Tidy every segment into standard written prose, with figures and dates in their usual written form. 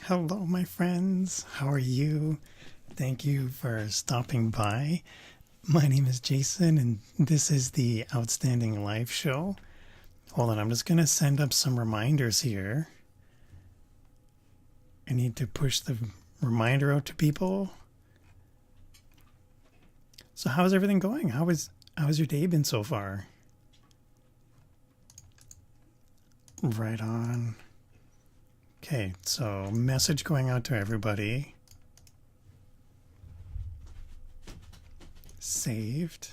Hello, my friends. How are you? Thank you for stopping by. My name is Jason, and this is the Outstanding Life Show. Hold on, I'm just going to send up some reminders here. I need to push the reminder out to people. So, how's everything going? How's your day been so far? Right on. Okay, so message going out to everybody. Saved.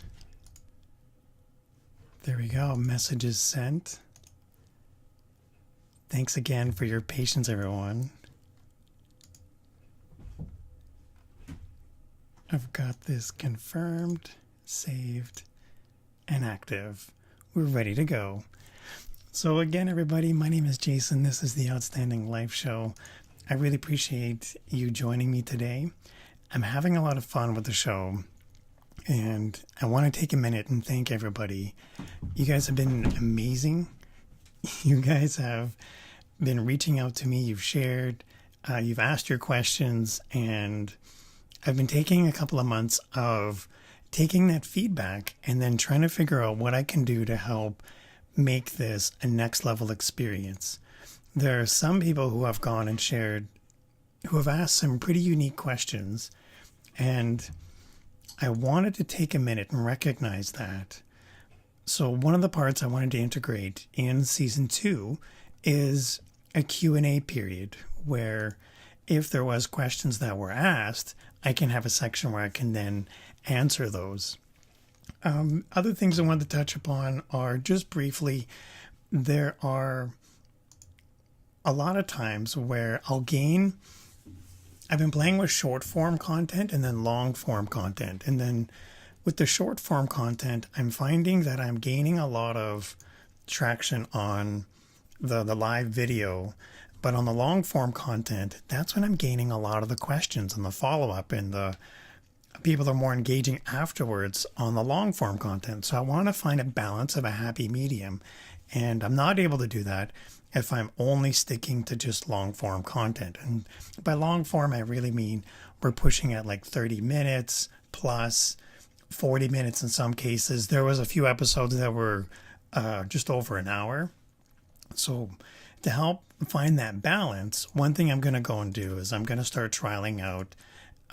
There we go. Message is sent. Thanks again for your patience, everyone. I've got this confirmed, saved, and active. We're ready to go. So again, everybody, my name is Jason. This is the Outstanding Life Show. I really appreciate you joining me today. I'm having a lot of fun with the show, and I want to take a minute and thank everybody. You guys have been amazing. You guys have been reaching out to me. You've shared, you've asked your questions, and I've been taking a couple of months of taking that feedback and then trying to figure out what I can do to help make this a next level experience. There are some people who have gone and shared, who have asked some pretty unique questions, and I wanted to take a minute and recognize that. So one of the parts I wanted to integrate in season 2 is a Q&A period where if there was questions that were asked, I can have a section where I can then answer those. Other things I wanted to touch upon are just briefly, there are a lot of times where I've been playing with short form content and then long form content. And then with the short form content, I'm finding that I'm gaining a lot of traction on the live video. But on the long form content, that's when I'm gaining a lot of the questions and the follow up and the people are more engaging afterwards on the long form content. So I want to find a balance of a happy medium. And I'm not able to do that if I'm only sticking to just long form content. And by long form, I really mean we're pushing at like 30 minutes plus 40 minutes in some cases. There was a few episodes that were just over an hour. So to help find that balance, one thing I'm going to go and do is I'm going to start trialing out.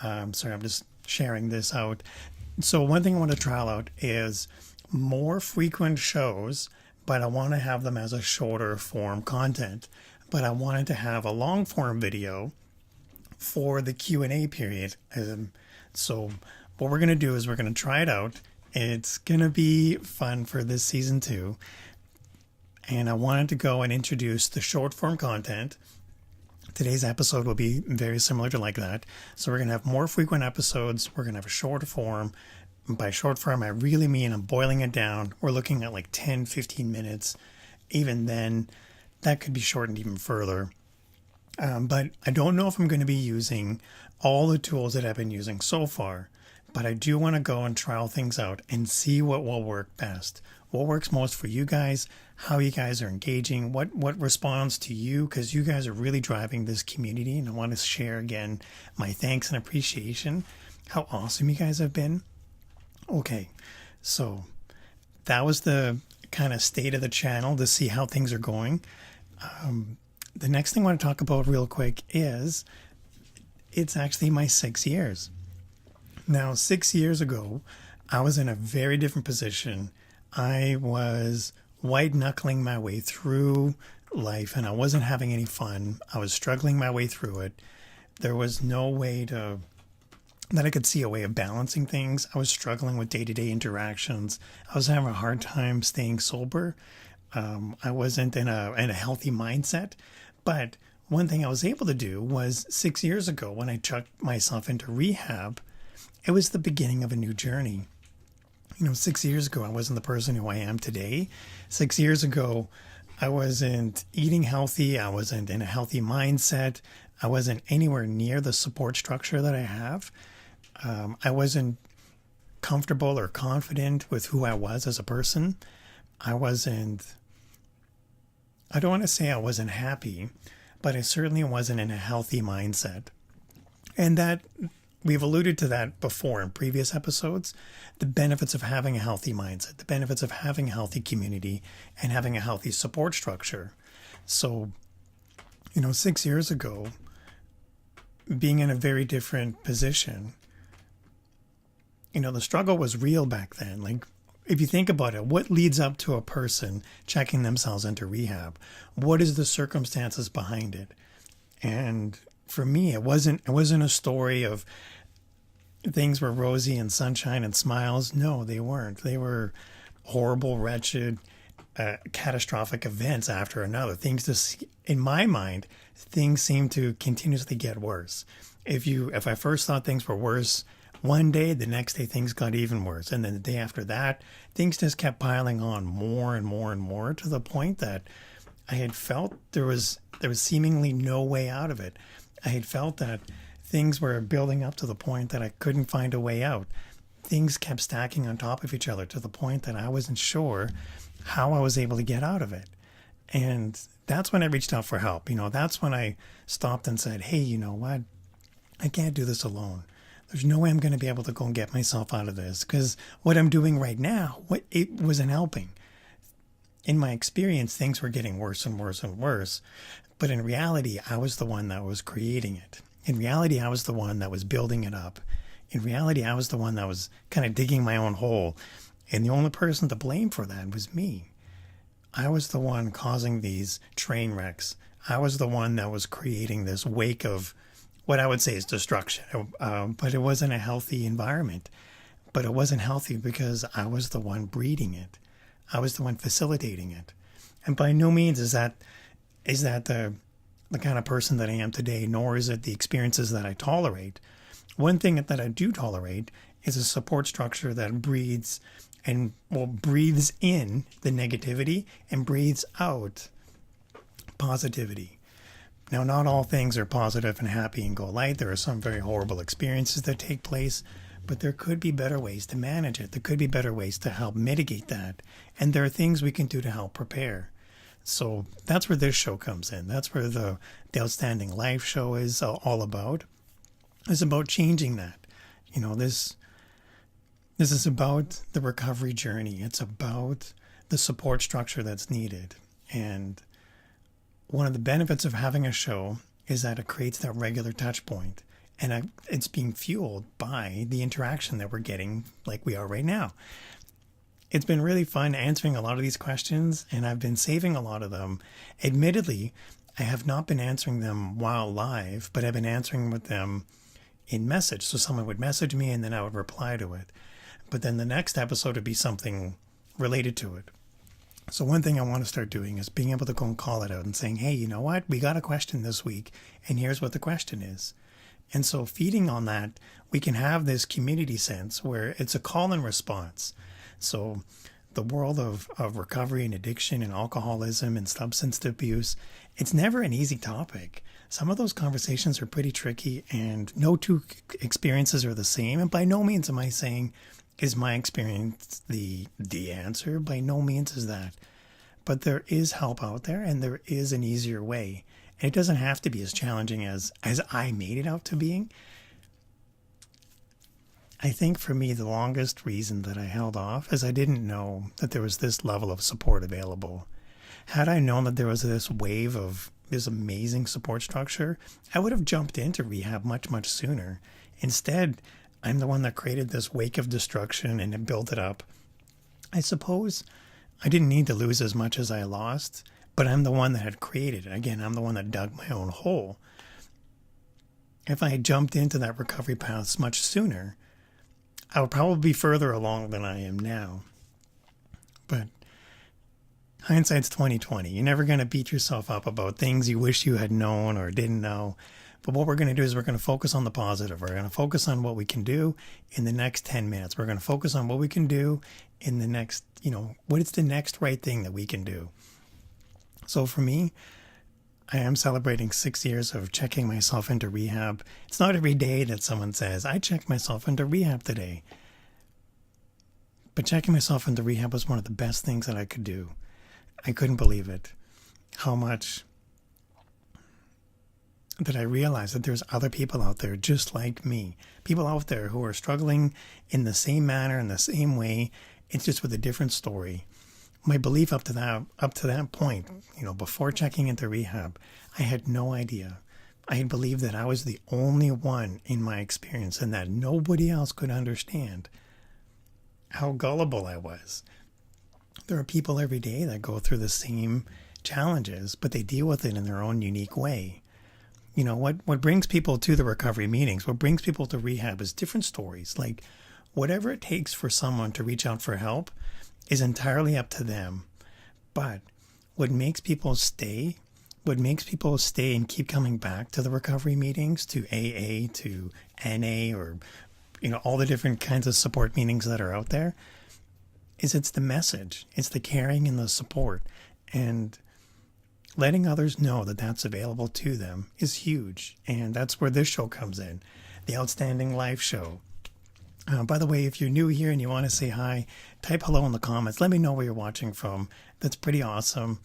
I'm just sharing this out. So one thing I want to trial out is more frequent shows, but I want to have them as a shorter form content. But I wanted to have a long form video for the Q&A period. So what we're going to do is we're going to try it out. It's going to be fun for this season 2. And I wanted to go and introduce the short form content. Today's episode will be very similar to like that. So we're going to have more frequent episodes. We're going to have a short form. By short form, I really mean I'm boiling it down. We're looking at like 10, 15 minutes. Even then, that could be shortened even further. But I don't know if I'm going to be using all the tools that I've been using so far. But I do want to go and trial things out and see what will work best. What works most for you guys, how you guys are engaging, what responds to you, because you guys are really driving this community. And I want to share again my thanks and appreciation, how awesome you guys have been. Okay, so that was the kind of state of the channel to see how things are going. The next thing I want to talk about real quick is it's actually my 6 years. Now, 6 years ago, I was in a very different position. I was white-knuckling my way through life, and I wasn't having any fun. I was struggling my way through it. There was no way that I could see a way of balancing things. I was struggling with day-to-day interactions. I was having a hard time staying sober. I wasn't in a healthy mindset. But one thing I was able to do was 6 years ago when I chucked myself into rehab, it was the beginning of a new journey. 6 years ago, I wasn't the person who I am today. 6 years ago, I wasn't eating healthy. I wasn't in a healthy mindset. I wasn't anywhere near the support structure that I have. I wasn't comfortable or confident with who I was as a person. I don't want to say I wasn't happy. but I certainly wasn't in a healthy mindset. And that we've alluded to that before in previous episodes, the benefits of having a healthy mindset, the benefits of having a healthy community and having a healthy support structure. So, 6 years ago, being in a very different position, the struggle was real back then. Like, if you think about it, what leads up to a person checking themselves into rehab? What is the circumstances behind it? And for me, it wasn't a story of things were rosy and sunshine and smiles. No, they weren't. They were horrible, wretched, catastrophic events after another. In my mind, things seem to continuously get worse. If I first thought things were worse one day, the next day things got even worse. And then the day after that, things just kept piling on more and more and more, to the point that I had felt there was seemingly no way out of it. I had felt that things were building up to the point that I couldn't find a way out. Things kept stacking on top of each other to the point that I wasn't sure how I was able to get out of it. And that's when I reached out for help. That's when I stopped and said, hey, you know what? I can't do this alone. There's no way I'm going to be able to go and get myself out of this, because what I'm doing right now, it wasn't helping. In my experience, things were getting worse and worse and worse. But in reality, I was the one that was creating it. In reality, I was the one that was building it up. In reality, I was the one that was kind of digging my own hole. And the only person to blame for that was me. I was the one causing these train wrecks. I was the one that was creating this wake of what I would say is destruction. But it wasn't a healthy environment. But it wasn't healthy because I was the one breeding it. I was the one facilitating it. And by no means is that the kind of person that I am today, nor is it the experiences that I tolerate. One thing that I do tolerate is a support structure that breathes in the negativity and breathes out positivity. Now, not all things are positive and happy and go light. There are some very horrible experiences that take place, but there could be better ways to manage it. There could be better ways to help mitigate that. And there are things we can do to help prepare. So that's where this show comes in. That's where the Outstanding Life show is all about. It's about changing that. This is about the recovery journey. It's about the support structure that's needed. And one of the benefits of having a show is that it creates that regular touch point. And it's being fueled by the interaction that we're getting like we are right now. It's been really fun answering a lot of these questions, and I've been saving a lot of them. Admittedly, I have not been answering them while live, but I've been answering with them in message. So someone would message me and then I would reply to it. But then the next episode would be something related to it. So one thing I want to start doing is being able to go and call it out and saying, hey, you know what? We got a question this week, and here's what the question is. And so feeding on that, we can have this community sense where it's a call and response. So the world of recovery and addiction and alcoholism and substance abuse, it's never an easy topic. Some of those conversations are pretty tricky, and no two experiences are the same. And by no means am I saying, is my experience the answer? By no means is that. But there is help out there, and there is an easier way. And it doesn't have to be as challenging as I made it out to being. I think for me, the longest reason that I held off is I didn't know that there was this level of support available. Had I known that there was this wave of this amazing support structure, I would have jumped into rehab much, much sooner. Instead, I'm the one that created this wake of destruction and built it up. I suppose I didn't need to lose as much as I lost, but I'm the one that had created it. Again, I'm the one that dug my own hole. If I had jumped into that recovery path much sooner, I would probably be further along than I am now. But hindsight's 20/20. You're never going to beat yourself up about things you wish you had known or didn't know. But what we're going to do is we're going to focus on the positive. We're going to focus on what we can do in the next 10 minutes. We're going to focus on what we can do in the next, what is the next right thing that we can do. So for me, I am celebrating 6 years of checking myself into rehab. It's not every day that someone says, I checked myself into rehab today. But checking myself into rehab was one of the best things that I could do. I couldn't believe it. How much that I realized that there's other people out there just like me. People out there who are struggling in the same manner, in the same way. It's just with a different story. My belief up to that point, before checking into rehab, I had no idea. I had believed that I was the only one in my experience and that nobody else could understand how gullible I was. There are people every day that go through the same challenges, but they deal with it in their own unique way. What brings people to the recovery meetings, what brings people to rehab is different stories. Like, whatever it takes for someone to reach out for help is entirely up to them. But what makes people stay and keep coming back to the recovery meetings, to AA, to NA, or, all the different kinds of support meetings that are out there, is it's the message. It's the caring and the support. And letting others know that that's available to them is huge. And that's where this show comes in, the Outstanding Life Show. By the way, if you're new here and you want to say hi, type hello in the comments. Let me know where you're watching from. That's pretty awesome.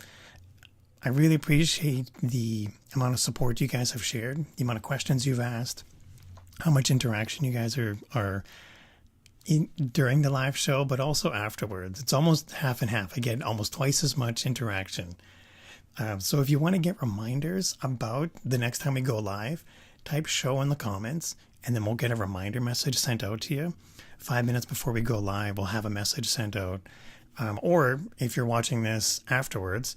I really appreciate the amount of support you guys have shared, the amount of questions you've asked, how much interaction you guys are in during the live show, but also afterwards. It's almost half and half. I get almost twice as much interaction. So if you want to get reminders about the next time we go live, type show in the comments, and then we'll get a reminder message sent out to you. 5 minutes before we go live, we'll have a message sent out. Or if you're watching this afterwards,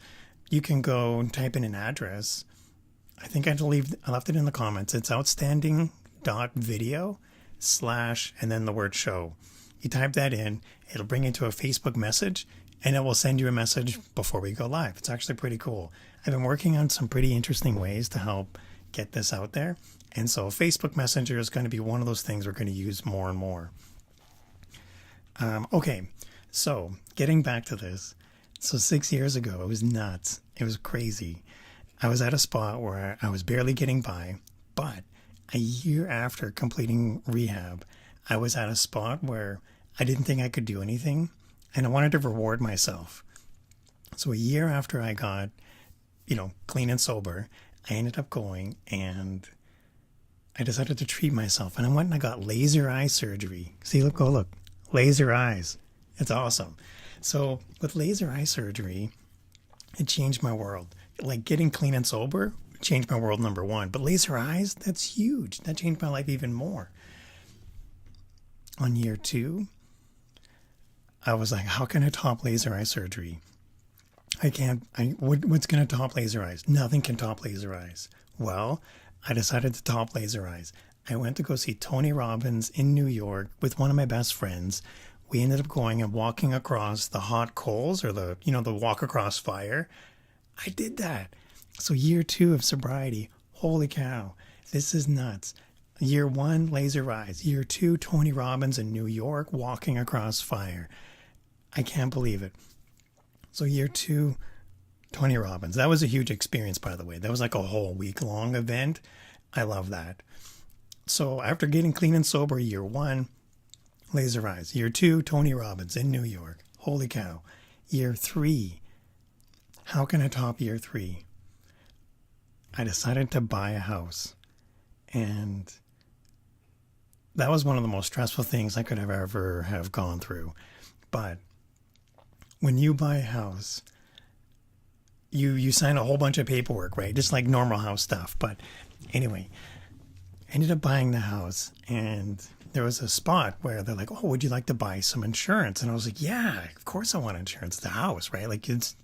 you can go and type in an address. I think I left it in the comments. It's outstanding.video/ and then the word show. You type that in, it'll bring you to a Facebook message, and it will send you a message before we go live. It's actually pretty cool. I've been working on some pretty interesting ways to help get this out there. And so Facebook Messenger is going to be one of those things we're going to use more and more. Okay, so getting back to this. So 6 years ago, it was nuts. It was crazy. I was at a spot where I was barely getting by, but a year after completing rehab, I was at a spot where I didn't think I could do anything, and I wanted to reward myself. So a year after I got, clean and sober, I ended up going and I decided to treat myself. And I went and I got laser eye surgery. See, look, laser eyes. It's awesome. So with laser eye surgery, it changed my world. Like getting clean and sober changed my world, number one. But laser eyes, that's huge. That changed my life even more. On year 2, I was like, how can I top laser eye surgery? What's going to top laser eyes? Nothing can top laser eyes. Well, I decided to top laser eyes. I went to go see Tony Robbins in New York with one of my best friends. We ended up going and walking across the hot coals, or the walk across fire. I did that. So year 2 of sobriety, holy cow, this is nuts. Year 1, laser eyes. Year 2, Tony Robbins in New York, walking across fire. I can't believe it. So year 2, Tony Robbins. That was a huge experience, by the way. That was like a whole week-long event. I love that. So after getting clean and sober, year 1, laser eyes. Year 2, Tony Robbins in New York. Holy cow. Year 3, how can I top year 3? I decided to buy a house. And that was one of the most stressful things I could have ever have gone through. But when you buy a house, you sign a whole bunch of paperwork, right? Just like normal house stuff. But anyway, I ended up buying the house, and there was a spot where they're like, oh, would you like to buy some insurance? And I was like, yeah, of course I want insurance. It's a house, right? Like it's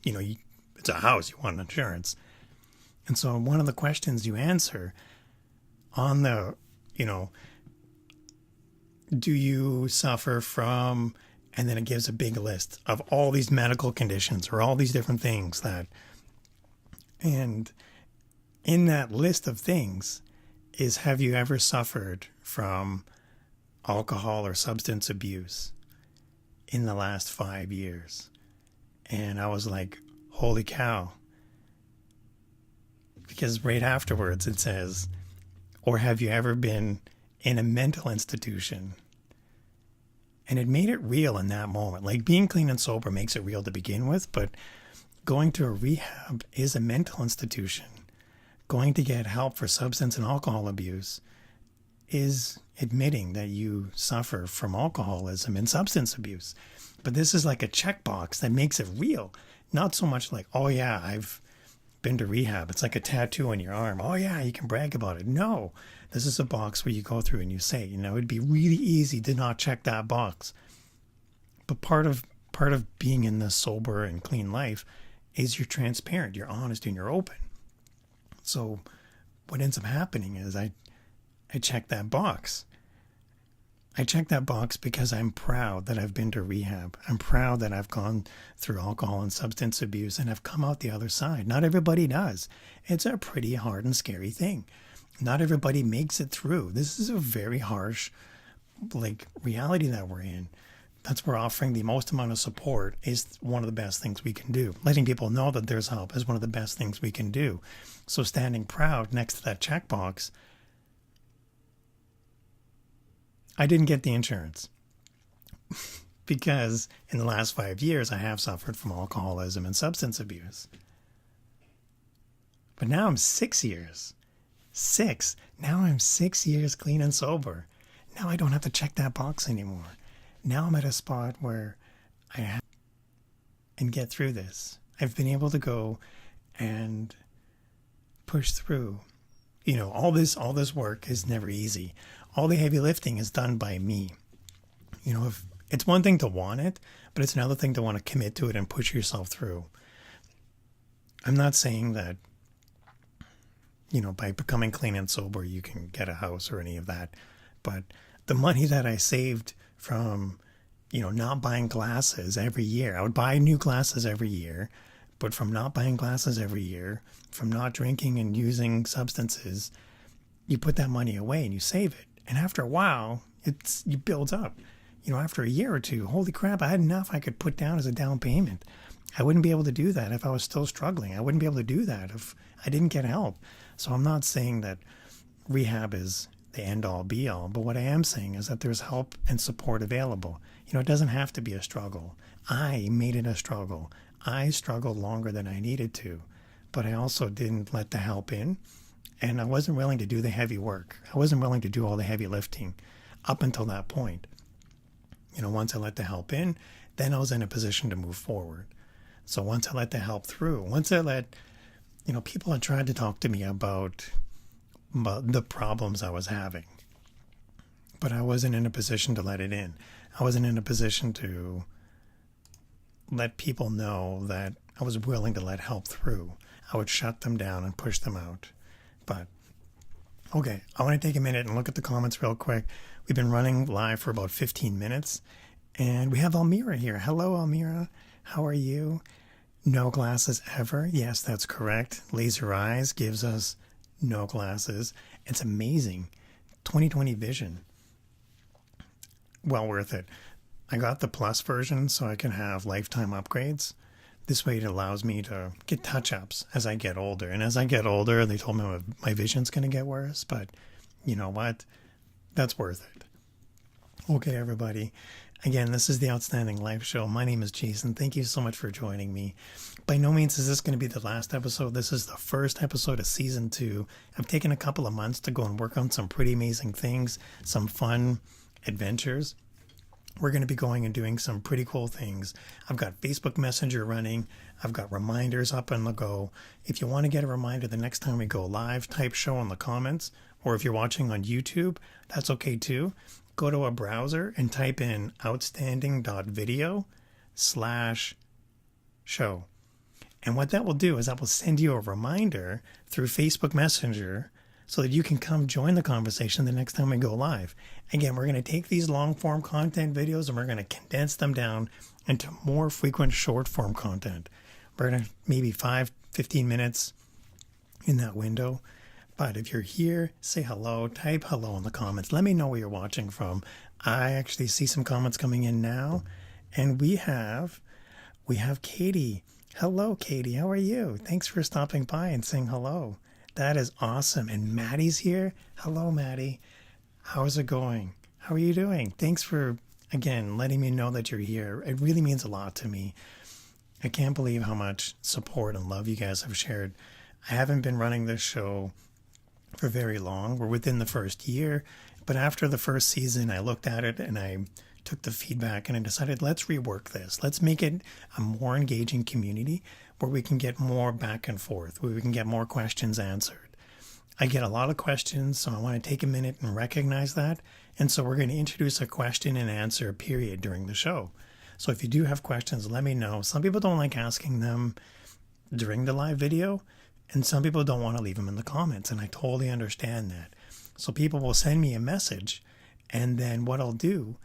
a house, you want insurance. And so one of the questions you answer on the, do you suffer from, and then it gives a big list of all these medical conditions or all these different things and in that list of things is, have you ever suffered from alcohol or substance abuse in the last 5 years? And I was like, holy cow. Because right afterwards it says, or have you ever been in a mental institution? And it made it real in that moment. Like being clean and sober makes it real to begin with, but going to a rehab is a mental institution. going to get help for substance and alcohol abuse is admitting that you suffer from alcoholism and substance abuse. But this is like a checkbox that makes it real. Not so much like, oh yeah, I've been to rehab. It's like a tattoo on your arm. Oh yeah, you can brag about it. No, this is a box where you go through and you say, it'd be really easy to not check that box. But part of being in this sober and clean life is you're transparent, you're honest, and you're open. So what ends up happening is I check that box. I check that box because I'm proud that I've been to rehab. I'm proud that I've gone through alcohol and substance abuse and I've come out the other side. Not everybody does. It's a pretty hard and scary thing. Not everybody makes it through. This is a very harsh, reality that we're in. That's where offering the most amount of support is one of the best things we can do. Letting people know that there's help is one of the best things we can do. So standing proud next to that checkbox, I didn't get the insurance because in the last 5 years, I have suffered from alcoholism and substance abuse. But now I'm 6 years. Now I'm 6 years clean and sober. Now I don't have to check that box anymore. Now I'm at a spot where I have and get through this. I've been able to go and push through. All this work is never easy. All the heavy lifting is done by me. If it's one thing to want it, but it's another thing to want to commit to it and push yourself through. I'm not saying that, by becoming clean and sober, you can get a house or any of that. But the money that I saved from, not buying glasses every year, I would buy new glasses every year, but from not buying glasses every year, from not drinking and using substances, you put that money away and you save it. And after a while, it builds up. After a year or two, holy crap, I had enough I could put down as a down payment. I wouldn't be able to do that if I was still struggling. I wouldn't be able to do that if I didn't get help. So I'm not saying that rehab is the end-all be-all, but what I am saying is that there's help and support available. It doesn't have to be a struggle. I made it a struggle. I struggled longer than I needed to, but I also didn't let the help in, and I wasn't willing to do the heavy work. I wasn't willing to do all the heavy lifting up until that point. Once I let the help in, then I was in a position to move forward. So once I let the help through, once I let, people had tried to talk to me about the problems I was having, but I wasn't in a position to let it in. I wasn't in a position to let people know that I was willing to let help through. I would shut them down and push them out. But, okay, I want to take a minute and look at the comments real quick. We've been running live for about 15 minutes, and we have Almira here. Hello, Almira. How are you? No glasses ever. Yes, that's correct. Laser Eyes gives us no glasses. It's amazing. 20/20 vision. Well worth it. I got the plus version so I can have lifetime upgrades. This way it allows me to get touch-ups as I get older. And as I get older, they told me my vision's going to get worse. But you know what? That's worth it. Okay, everybody. Again, this is the Outstanding Life Show. My name is Jason. Thank you so much for joining me. By no means is this going to be the last episode. This is the first episode of season 2. I've taken a couple of months to go and work on some pretty amazing things, some fun adventures. We're going to be going and doing some pretty cool things. I've got Facebook Messenger running. I've got reminders up on the go. If you want to get a reminder the next time we go live, type show in the comments. Or if you're watching on YouTube, that's okay too. Go to a browser and type in outstanding.video/show. And what that will do is that will send you a reminder through Facebook Messenger so that you can come join the conversation the next time we go live. Again, we're going to take these long-form content videos and we're going to condense them down into more frequent short-form content. We're going to maybe 5-15 minutes in that window. But if you're here, say hello, type hello in the comments. Let me know where you're watching from. I actually see some comments coming in now. And we have Katie. Hello, Katie. How are you? Thanks for stopping by and saying hello. That is awesome. And Maddie's here. Hello, Maddie. How's it going? How are you doing? Thanks for, again, letting me know that you're here. It really means a lot to me. I can't believe how much support and love you guys have shared I haven't been running this show for very long. We're within the first year, but after the first season, I looked at it and I took the feedback and I decided, let's rework this. Let's make it a more engaging community where we can get more back and forth, where we can get more questions answered. I get a lot of questions, so I want to take a minute and recognize that. And so we're going to introduce a question and answer period during the show. So if you do have questions, let me know. Some people don't like asking them during the live video, and some people don't want to leave them in the comments, and I totally understand that. So people will send me a message, and then what I'll do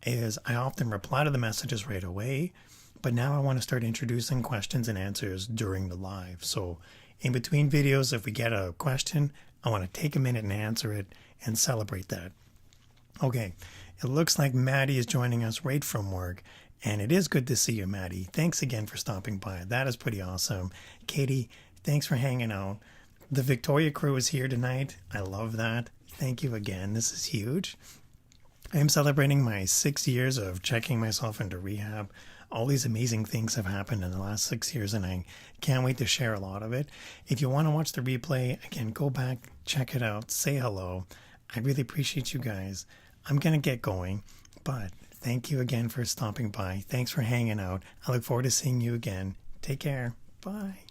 is I often reply to the messages right away, but now I want to start introducing questions and answers during the live. So in between videos, if we get a question, I want to take a minute and answer it and celebrate that. Okay, it looks like Maddie is joining us right from work, and it is good to see you, Maddie. Thanks again for stopping by. That is pretty awesome. Katie, thanks for hanging out. The Victoria crew is here tonight. I love that. Thank you again. This is huge. I am celebrating my 6 years of checking myself into rehab. All these amazing things have happened in the last 6 years, and I can't wait to share a lot of it. If you want to watch the replay, again, go back, check it out, say hello. I really appreciate you guys. I'm going to get going, but thank you again for stopping by. Thanks for hanging out. I look forward to seeing you again. Take care. Bye.